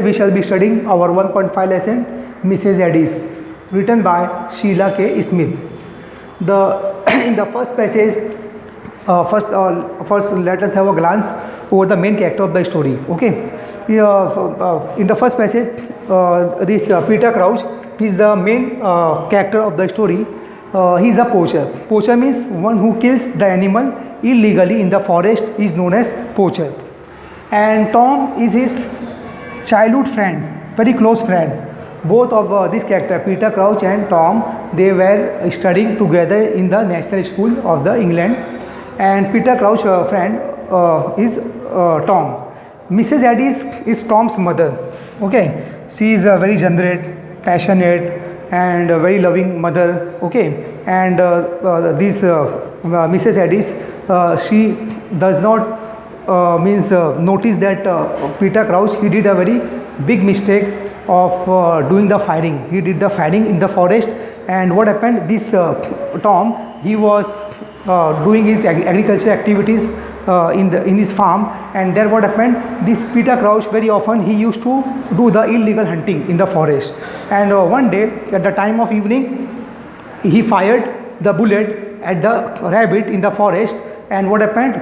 We shall be studying our 1.5 lesson, Mrs. Addis, written by Sheila K. Smith. In the first passage, first let us have a glance over the main character of the story. Okay, in the first passage, this Peter Crouch is the main character of the story. He is a poacher. Poacher means one who kills the animal illegally in the forest is known as poacher. And Tom is his childhood friend, very close friend. Both of this character, Peter Crouch and Tom, they were studying together in the National School of the England. And Peter Crouch friend is Tom. Mrs. Addis is Tom's mother. Okay, she is a very generous, passionate, and a very loving mother. Okay, and this Mrs. Addis, she does not notice that Peter Crouch, he did a very big mistake of doing the firing. He did the firing in the forest, and what happened, this Tom, he was doing his agriculture activities in his farm, and there what happened, this Peter Crouch very often he used to do the illegal hunting in the forest. And one day at the time of evening, he fired the bullet at the rabbit in the forest. And what happened,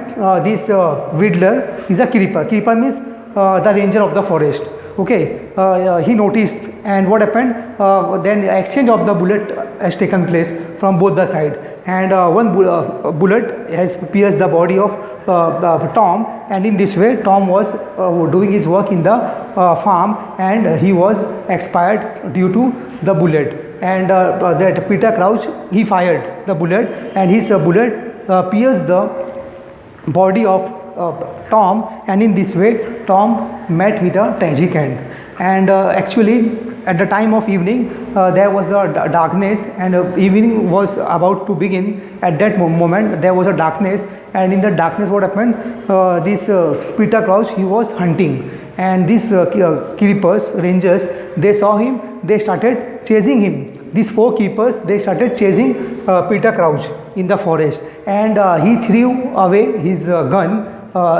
this Whittler is a keeper. Keeper means the ranger of the forest. Okay, he noticed, and what happened, then exchange of the bullet has taken place from both the side, and one bullet has pierced the body of Tom, and in this way Tom was doing his work in the farm, and he was expired due to the bullet. And that Peter Crouch, he fired the bullet, and his bullet pierced the body of Tom, and in this way Tom met with a tragic end. And actually at the time of evening, there was a darkness, and evening was about to begin. At that moment there was a darkness, and in the darkness what happened, this Peter Crouch, he was hunting, and these keepers, rangers, they saw him, they started chasing him. These four keepers, they started chasing Peter Crouch in the forest, and he threw away his gun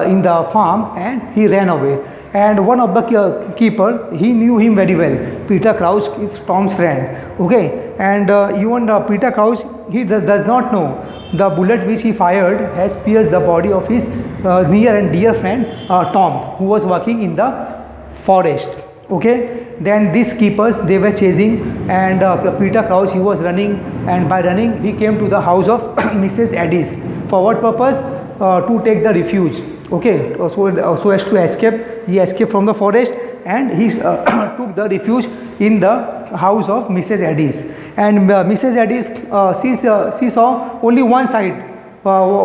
in the farm, and he ran away. And one of the keeper, he knew him very well. Peter Crouch is Tom's friend. Okay, and even Peter Crouch, he does not know the bullet which he fired has pierced the body of his near and dear friend Tom, who was working in the forest. Okay, then these keepers, they were chasing, and Peter Crouch, he was running, and by running he came to the house of Mrs. Addis. For what purpose? To take the refuge. Okay, so as to escape, he escaped from the forest, and he took the refuge in the house of Mrs. Addis. And Mrs. Addis, she saw only one side, that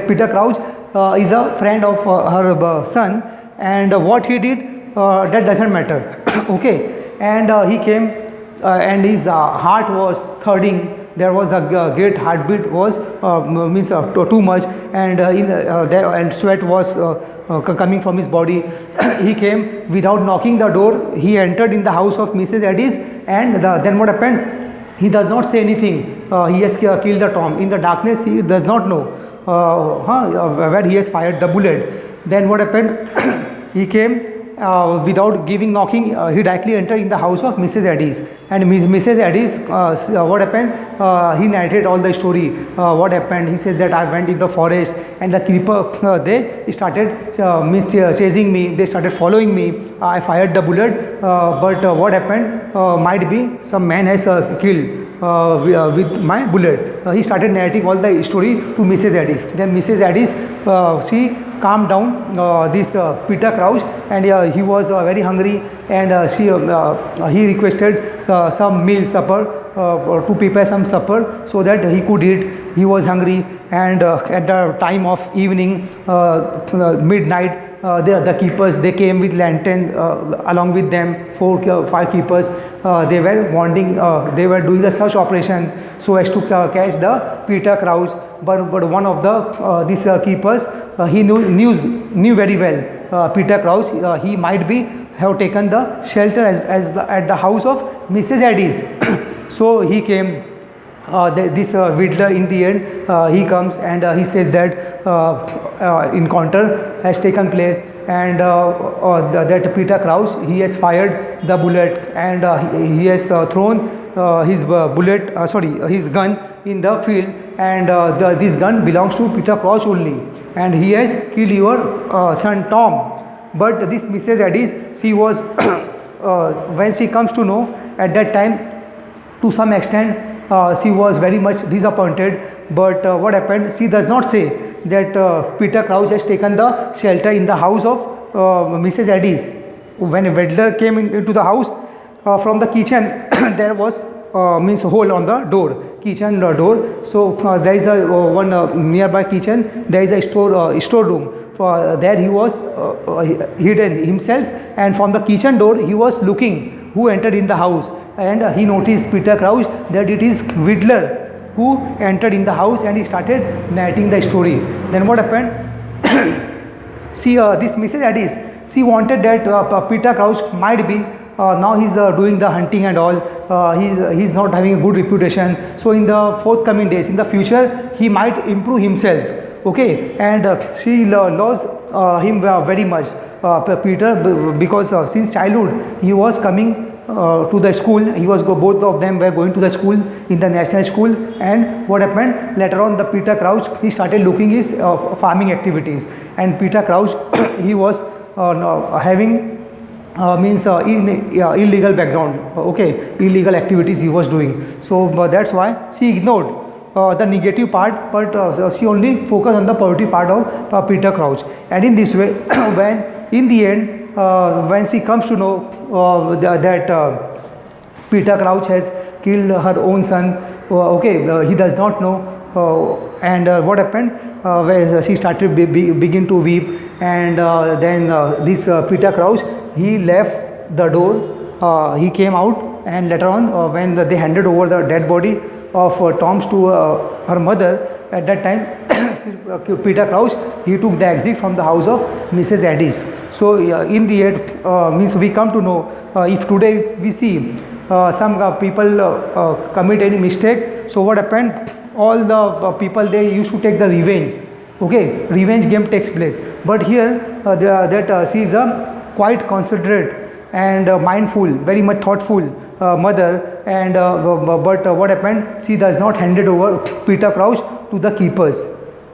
Peter Crouch is a friend of her son, and what he did, that doesn't matter. Okay, and he came, and his heart was thudding. There was a great heartbeat, was too much, and and sweat was coming from his body. He came without knocking the door. He entered in the house of Mrs. Addis, and then what happened? He does not say anything. He has killed the Tom. In the darkness, he does not know where he has fired the bullet. Then what happened? He came without knocking. He directly entered in the house of Mrs. Addis. And Mrs. Addis, what happened? He narrated all the story. What happened? He says that I went in the forest, and the keeper, they started chasing me. They started following me. I fired the bullet, but what happened? Might be some man has killed with my bullet. He started narrating all the story to Mrs. Addis. Then Mrs. Addis, she calmed down this Peter Crouch, and he was very hungry, and he requested some meal, supper, to prepare some supper so that he could eat. He was hungry, and at the time of evening, midnight, the keepers, they came with lantern along with them. 5 keepers, they were wanting, they were doing the search operation so as to catch the Peter Crouch. But one of the these keepers, he knew very well Peter Crouch. He might be have taken the shelter at the house of Mrs. Addis. So he came. This Whittler, in the end, he comes, and he says that encounter has taken place, and that Peter Crouch, he has fired the bullet, and he has thrown his his gun in the field, and this gun belongs to Peter Crouch only, and he has killed your son Tom. But this Mrs. Addis, she was when she comes to know at that time, to some extent she was very much disappointed. But what happened, she does not say that Peter Crouch has taken the shelter in the house of Mrs. Addis. When a Wedler came into the house from the kitchen, there was means hole on the door, kitchen door. So there is a one nearby kitchen, there is a store room. There he was hidden himself, and from the kitchen door he was looking who entered in the house, and he noticed Peter Crouch, that it is Whittler who entered in the house, and he started narrating the story. Then what happened? See, this Mrs. Addis, she wanted that Peter Crouch might be now he's doing the hunting and all. He's not having a good reputation. So in the forthcoming days, in the future, he might improve himself. Okay, and she loves him very much, Peter, because since childhood he was coming to the school. Both of them were going to the school, in the national school. And what happened later on, the Peter Crouch, he started looking his farming activities, and Peter Crouch he was having illegal background, okay, illegal activities he was doing. So that's why she ignored the negative part, but she only focused on the positive part of Peter Crouch. And in this way, when in the end, when she comes to know that Peter Crouch has killed her own son, he does not know, and what happened, where she started begin to weep, and then this Peter Crouch, he left the door, he came out, and later on when they handed over the dead body of Tom's to her mother, at that time Peter Crouch, he took the exit from the house of Mrs. Addis. So in the end, means we come to know, if today we see some people commit any mistake, so what happened, all the people, they used to take the revenge. Okay, revenge game takes place, but here she is a quite considerate and mindful, very much thoughtful mother, and but what happened, she does not hand it over Peter Crouch to the keepers.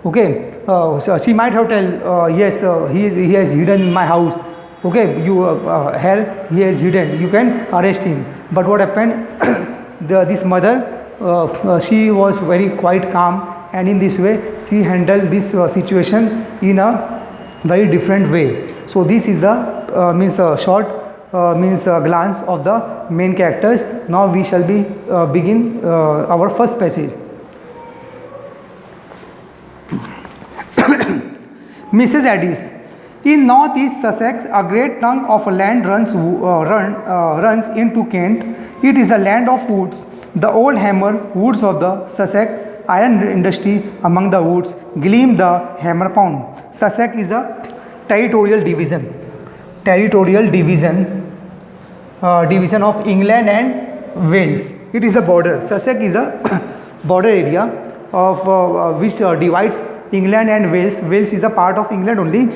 Okay, so she might have tell, yes, he has hidden in my house. Okay, you here he has hidden, you can arrest him. But what happened, this mother, she was very quite calm, and in this way she handled this situation in a very different way. So this is the short glance of the main characters. Now we shall be begin our first passage. Mrs. Addis. In northeast Sussex, a great tongue of land runs into Kent. It is a land of woods. The old hammer woods of the Sussex iron industry among the woods gleam the hammer pound. Sussex is a territorial division. Division of England and Wales. It is a border. Sussex is a border area of which divides England and Wales. Wales is a part of England only.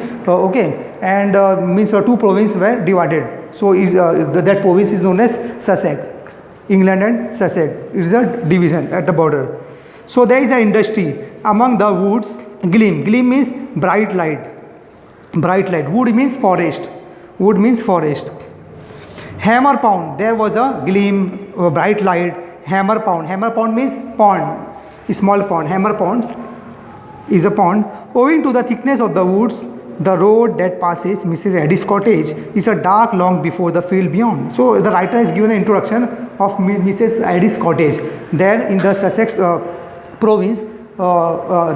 And means two provinces were divided. So that province is known as Sussex. England and Sussex. It is a division at the border. So there is an industry among the woods. Gleam. Gleam means bright light. Bright light. Wood means forest. Wood means forest. Hammer pound. There was a gleam, bright light. Hammer pound. Hammer pound means pond. A small pond. Hammer ponds is a pond. Owing to the thickness of the woods, the road that passes Mrs. Addis' cottage is a dark long before the field beyond. So the writer has given an introduction of Mrs. Addis' cottage. There in the Sussex province,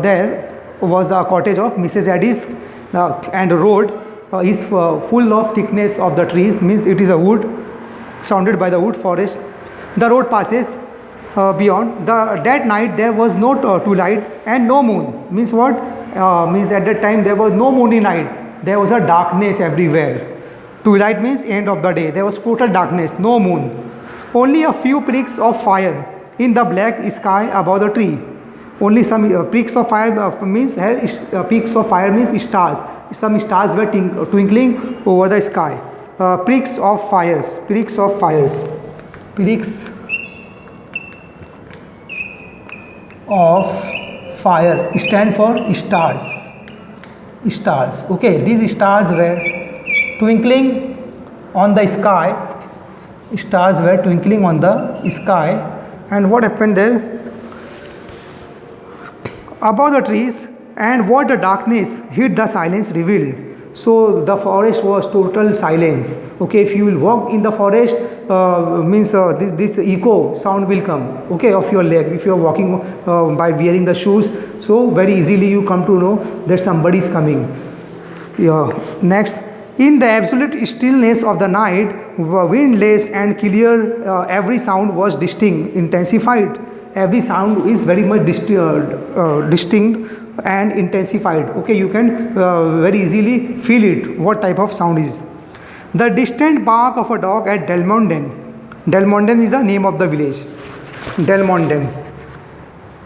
there was a cottage of Mrs. Addis, and the road is full of thickness of the trees, means it is a wood surrounded by the wood forest. The road passes beyond. That night there was no twilight and no moon. Means what? Means at that time there was no moony night. There was a darkness everywhere. Twilight means end of the day. There was total darkness, no moon. Only a few pricks of fire in the black sky above the tree. Only some peaks of fire means here peaks of fire means stars. Some stars were twinkling over the sky. Peaks of fires, peaks of fires, peaks of fire stand for stars. Stars. Okay, these stars were twinkling on the sky. Stars were twinkling on the sky, and what happened there? Above the trees, and what the darkness hid the silence revealed. So the forest was total silence. Okay, if you will walk in the forest, means this echo sound will come. Okay, of your leg. If you are walking by wearing the shoes, so very easily you come to know that somebody is coming. Next, in the absolute stillness of the night, windless and clear, every sound was distinct, intensified. Every sound is very much distinct and intensified. Okay, you can very easily feel it, what type of sound is. The distant bark of a dog at Delmonden. Delmonden is the name of the village. Delmonden.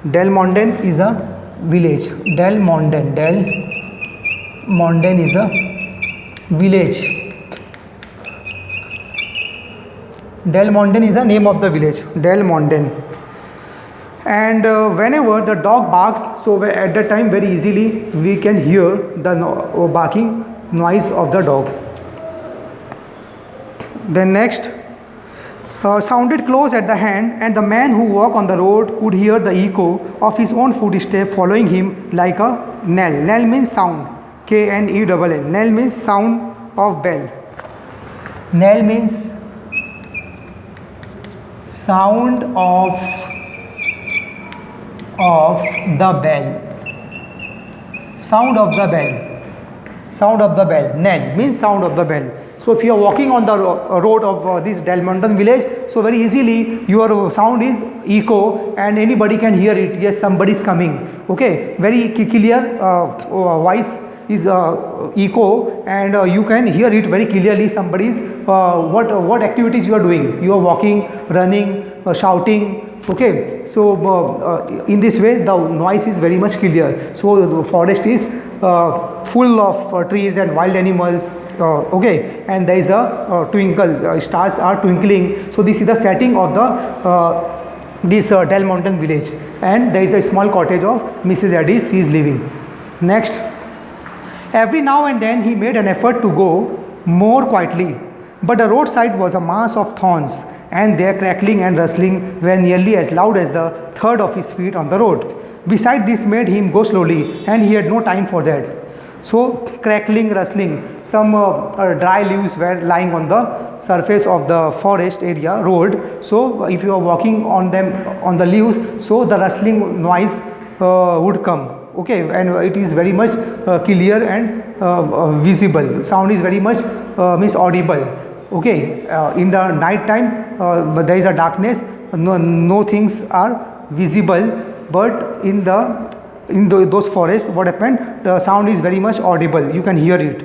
Delmonden is a village. Delmonden. Delmonden is a village. Delmonden is the name of the village. Delmonden. And whenever the dog barks, so at that time very easily we can hear the barking noise of the dog. Then next, sounded close at the hand, and the man who walked on the road could hear the echo of his own footstep following him like a knell. Knell means sound. Knell. Knell means sound of bell. Knell means sound of the bell. Sound of the bell. Sound of the bell. Knell means sound of the bell. So if you are walking on the road of this Delmonden village, so very easily your sound is echo and anybody can hear it. Yes, somebody is coming. Okay, very clear voice is echo, and you can hear it very clearly. Somebody is what activities you are doing. You are walking, running, shouting. Okay, so in this way the noise is very much clear. So the forest is full of trees and wild animals. Okay, and there is a twinkle, stars are twinkling. So this is the setting of the this Delmonden village, and there is a small cottage of Mrs. Addis. She is living. Next, every now and then he made an effort to go more quietly, but the roadside was a mass of thorns, and their crackling and rustling were nearly as loud as the thud of his feet on the road. Besides, this made him go slowly, and he had no time for that. So crackling, rustling, some dry leaves were lying on the surface of the forest area road. So if you are walking on them, on the leaves, so the rustling noise would come. Okay, and it is very much clear and visible. Sound is very much means audible. Okay, in the night time there is a darkness, no things are visible, but in those forests, what happened, the sound is very much audible, you can hear it.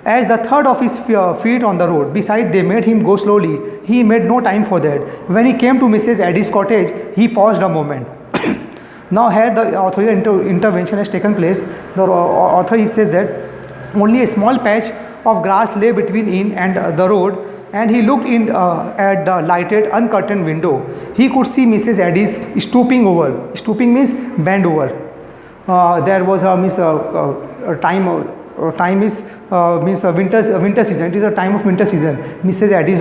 As the thud of his feet on the road, beside they made him go slowly, he made no time for that. When he came to Mrs. Addis' cottage, he paused a moment. Now here the authorial intervention has taken place. The author he says that only a small patch of grass lay between him and the road, and he looked in at the lighted uncurtained window. He could see Mrs. Addis stooping over. Stooping means bend over. There was a time is means winter season. It is a time of winter season. Mrs. Addis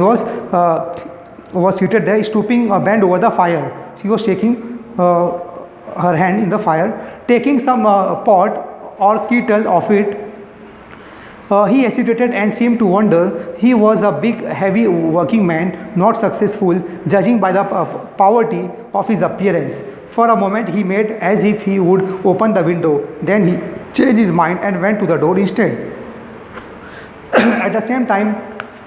was seated there, stooping bent over the fire. She was shaking her hand in the fire, taking some pot or kettle of it. He hesitated and seemed to wonder. He was a big, heavy working man, not successful, judging by the poverty of his appearance. For a moment he made as if he would open the window. Then he changed his mind and went to the door instead. At the same time,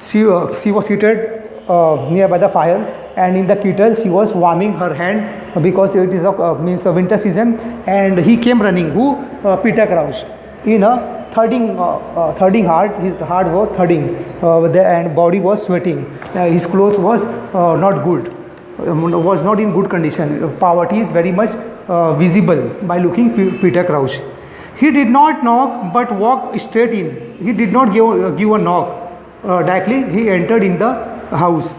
she was seated nearby the fire, and in the kettle she was warming her hand because it is a winter season. And he came running. Who? Peter Crouch. In a thudding heart, his heart was thudding, and body was sweating. His clothes was not good, was not in good condition. Poverty is very much visible by looking Peter Crouch. He did not knock but walked straight in. He did not give a knock. Directly he entered in the house.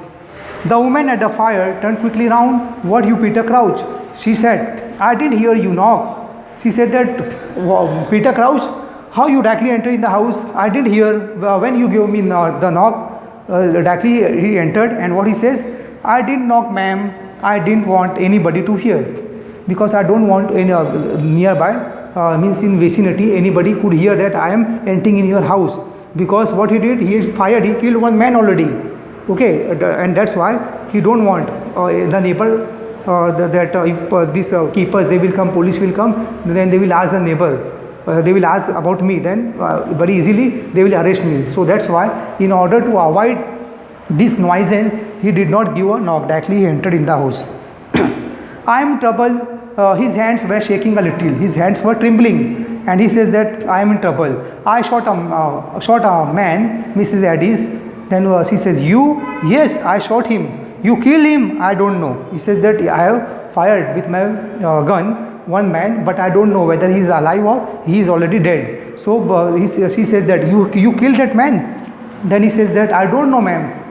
The woman at the fire turned quickly round. What, you Peter Crouch? She said, I didn't hear you knock. She said that, wow, Peter Crouch, how you directly entered in the house? I didn't hear when you gave me the knock. Directly he entered, and what he says, I didn't knock, ma'am. I didn't want anybody to hear, because I don't want any nearby, means in vicinity, anybody could hear that I am entering in your house. Because what he did, he fired, he killed one man already. Okay, and that's why he don't want the neighbor that if these keepers, they will come, police will come, then they will ask the neighbor. They will ask about me, then very easily they will arrest me. So that's why, in order to avoid this nuisance, he did not give a knock. Directly he entered in the house. I am in trouble. His hands were shaking a little. His hands were trembling, and he says that I am in trouble. I shot a man, Mrs. Addis. Then she says, you? Yes, I shot him. You killed him? I don't know. He says that I have fired with my gun one man, but I don't know whether he is alive or he is already dead. So she says that you killed that man. Then he says that I don't know, ma'am.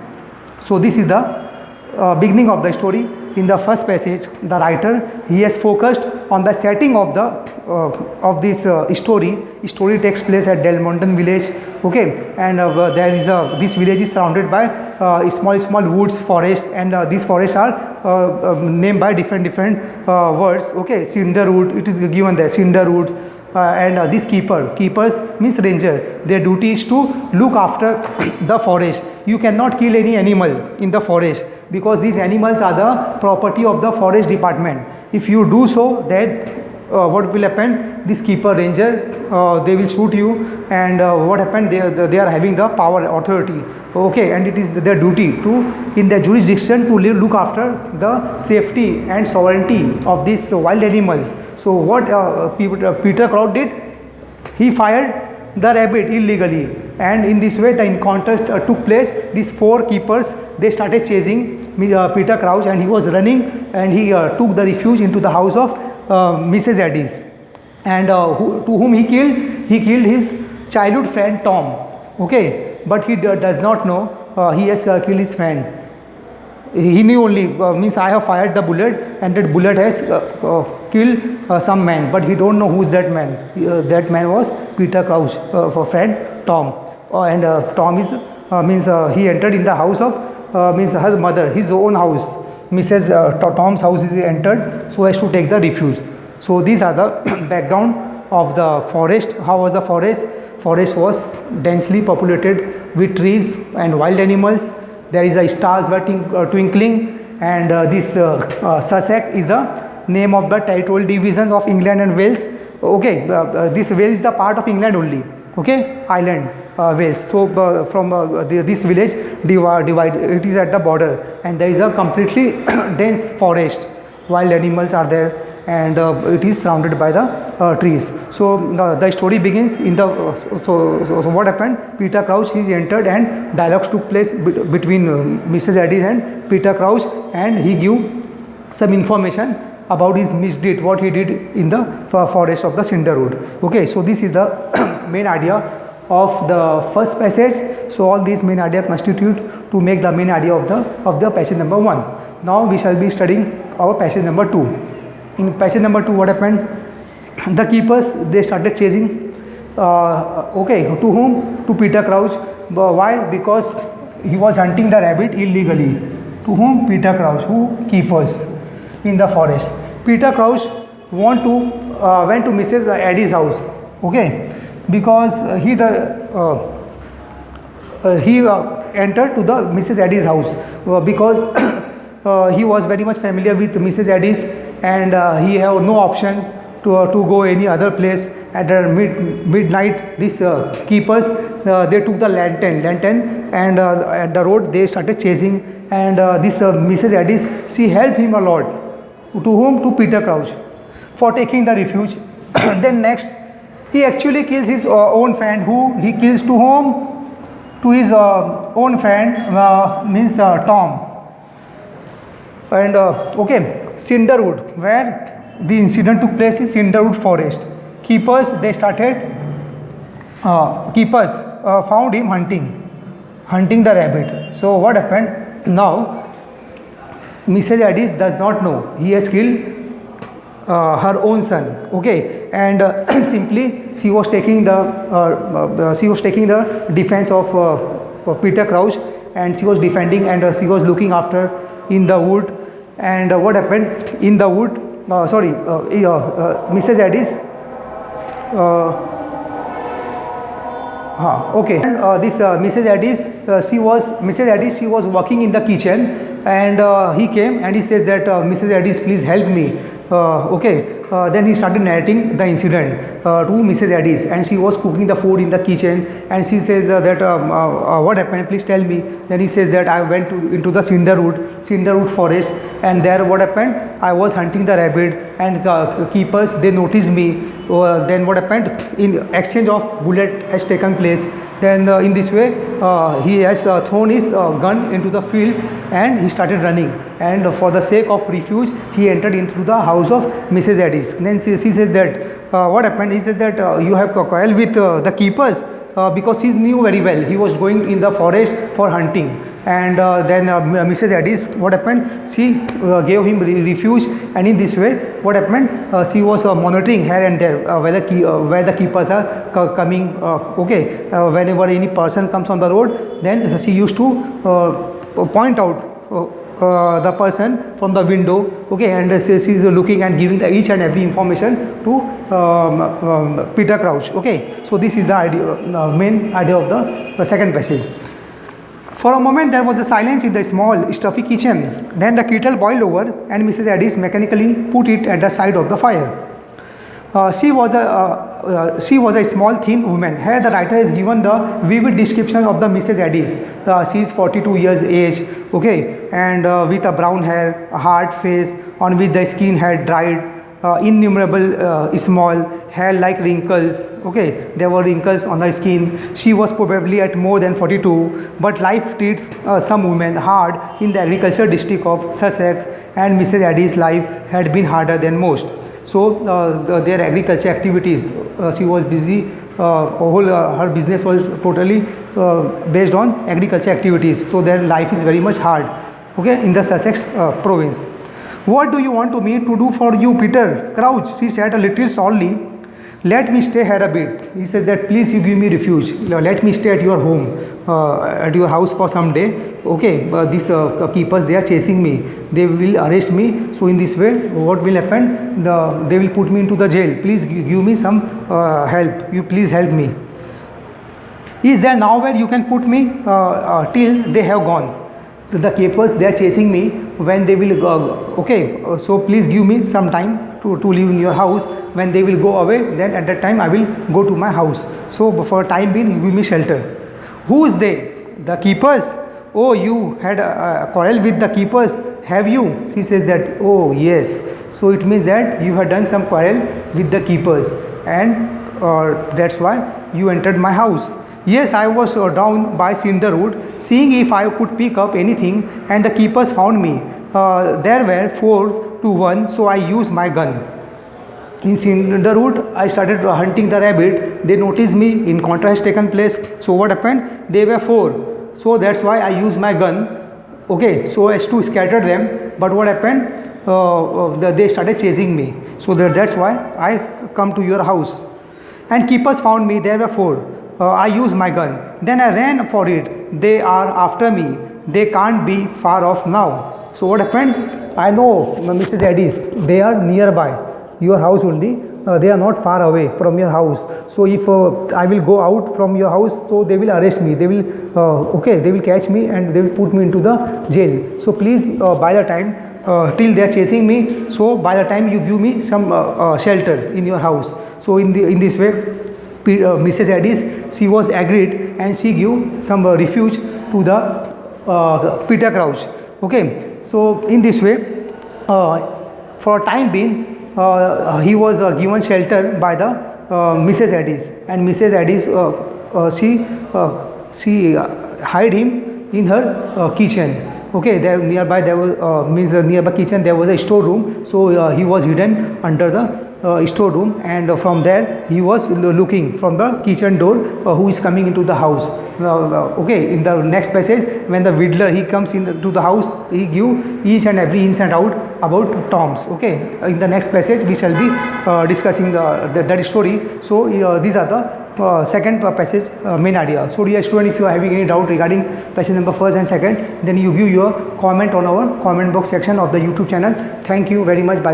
So this is the beginning of the story. In the first passage, the writer, he has focused on the setting of this story. Story takes place at Delmonton village. Okay, and there is this village is surrounded by small woods, forests, and these forests are named by different words. Okay, cinderwood, it is given there, cinderwood. And these keepers means ranger. Their duty is to look after the forest. You cannot kill any animal in the forest, because these animals are the property of the forest department. If you do so, then what will happen? This keeper ranger, they will shoot you, and what happened? They are having the power, authority. Okay, and it is their duty to, in their jurisdiction, to look after the safety and sovereignty of these wild animals. So what Peter Crouch did, he fired the rabbit illegally, and in this way the encounter took place. These four keepers, they started chasing Peter Crouch, and he was running, and he took the refuge into the house of Mrs. Addis, and to whom he killed his childhood friend Tom. Okay, but he does not know he has killed his friend. He knew only, means I have fired the bullet, and that bullet has killed some man, but he don't know who is that man. That man was Peter Crouch, for friend Tom, and Tom is means he entered in the house of means his mother, his own house. Mrs. Tom's house is entered so as to take the refuge. So these are the background of the forest. How was the forest? Forest was densely populated with trees and wild animals. There is a stars were twinkling, and this Sussex is the name of the territorial division of England and Wales. Okay, this Wales is the part of England only. Okay, island Wales. So from this village divide, it is at the border, and there is a completely dense forest. Wild animals are there, and it is surrounded by the trees. So the story begins in the so what happened? Peter Crouch, he entered, and dialogues took place between Mrs. Addis and Peter Crouch, and he gave some information about his misdeed, what he did in the forest of the Cinderwood. Okay, so this is the main idea of the first passage. So all these main idea constitute to make the main idea of the passage number 1. Now we shall be studying our passage number 2. In passage number 2, what happened? The keepers, they started chasing. Okay, to whom? To Peter Crouch. Why? Because he was hunting the rabbit illegally. To whom? Peter Crouch. Who? Keepers in the forest. Peter Crouch went to Mrs. Addis' house. Okay, because he entered to the Mrs. Addis' house because he was very much familiar with Mrs. Addis, and he have no option to go any other place. At midnight, these keepers, they took the lantern, and at the road they started chasing, and this Mrs. Addis, she helped him a lot. To whom? To Peter Crouch, for taking the refuge. Then next, he actually kills his own friend. Who he kills? To whom? To his own friend, means Tom. And okay, Cinderwood, where the incident took place in Cinderwood Forest. Keepers they started. Keepers found him hunting the rabbit. So what happened? Now Mrs. Addis does not know he has killed her own son. Okay, and simply she was taking the defense of Peter Crouch, and she was defending, and she was looking after in the wood. And what happened in the wood? Mrs. Addis. Okay. And this Mrs. Addis, she was working in the kitchen, and he came and he says that Mrs. Addis, please help me. Then he started narrating the incident to Mrs. Addis, and she was cooking the food in the kitchen, and she says that what happened? Please tell me. Then he says that I went into the Cinderwood Forest, and there what happened? I was hunting the rabbit, and keepers they noticed me. Then what happened? In exchange of bullet has taken place. Then in this way he has thrown his gun into the field, and he started running, and for the sake of refuge he entered into the house of Mrs. Addis. Then she says that what happened? He says that you have quarreled with the keepers, because she knew very well he was going in the forest for hunting. And then Mrs. Addis, what happened? She gave him refuge, and in this way what happened? She was monitoring here and there where the keepers are coming. Whenever any person comes on the road, then she used to point out the person from the window. Okay, and she is looking and giving each and every information to Peter Crouch. Okay, so this is the idea, main idea of the second passage. For a moment there was a silence in the small stuffy kitchen. Then the kettle boiled over, and Mrs. Addis mechanically put it at the side of the fire. She was a small, thin woman. Here the writer has given the vivid description of the Mrs. Addis. She is 42 years age, okay, and with a brown hair, a hard face on which the skin had dried, innumerable small hair-like wrinkles. Okay, there were wrinkles on the skin. She was probably at more than 42, but life treats some women hard in the agriculture district of Sussex, and Mrs. Addis' life had been harder than most. So their agriculture activities, she was busy. Her business was totally based on agriculture activities. So their life is very much hard. Okay, in the Sussex province. What do you want me to do for you, Peter Crouch? She said a little sourly. Let me stay here a bit. He says that please you give me refuge. Let me stay at your home, at your house for some day. Okay, these keepers, they are chasing me. They will arrest me. So in this way, what will happen? They will put me into the jail. Please give me some help. You please help me. Is there nowhere you can put me till they have gone? The keepers, they are chasing me. When they will go, okay, so please give me some time to live in your house. When they will go away, then at that time I will go to my house. So for time being, you give me shelter. Who is they? The keepers. Oh, you had a quarrel with the keepers, have you? She says that, oh yes. So it means that you had done some quarrel with the keepers, and that's why you entered my house. Yes, I was down by Cinderwood, seeing if I could pick up anything, and the keepers found me. There were 4 to 1, so I used my gun. In Cinderwood, I started hunting the rabbit. They noticed me. Encounter has taken place. So what happened? They were 4. So that's why I used my gun. Okay, so as to scatter them. But what happened? They started chasing me. So that's why I come to your house. And keepers found me. There were 4. I used my gun. Then I ran for it. They are after me. They can't be far off now. So what happened? I know, Mrs. Addis, they are nearby your house only. They are not far away from your house. So if I will go out from your house, so they will arrest me. They will, they will catch me and they will put me into the jail. So please, by the time, till they are chasing me, so by the time you give me some shelter in your house. So in this way, Mrs. Addis, she was agreed, and she gave some refuge to the Peter Crouch. Okay, so in this way, for a time being, he was given shelter by the Mrs. Addis, and Mrs. Addis, she hid him in her kitchen. Okay, there nearby there was means nearby kitchen there was a storeroom. So he was hidden under the storeroom, and from there he was looking from the kitchen door who is coming into the house. Okay, in the next passage, when the Riddler he comes into the house, he give each and every ins and out about Tom's. Okay, in the next passage we shall be discussing that story. So these are the second passage main idea. So dear student, if you are having any doubt regarding passage number first and second, then you give your comment on our comment box section of the YouTube channel. Thank you very much. Bye.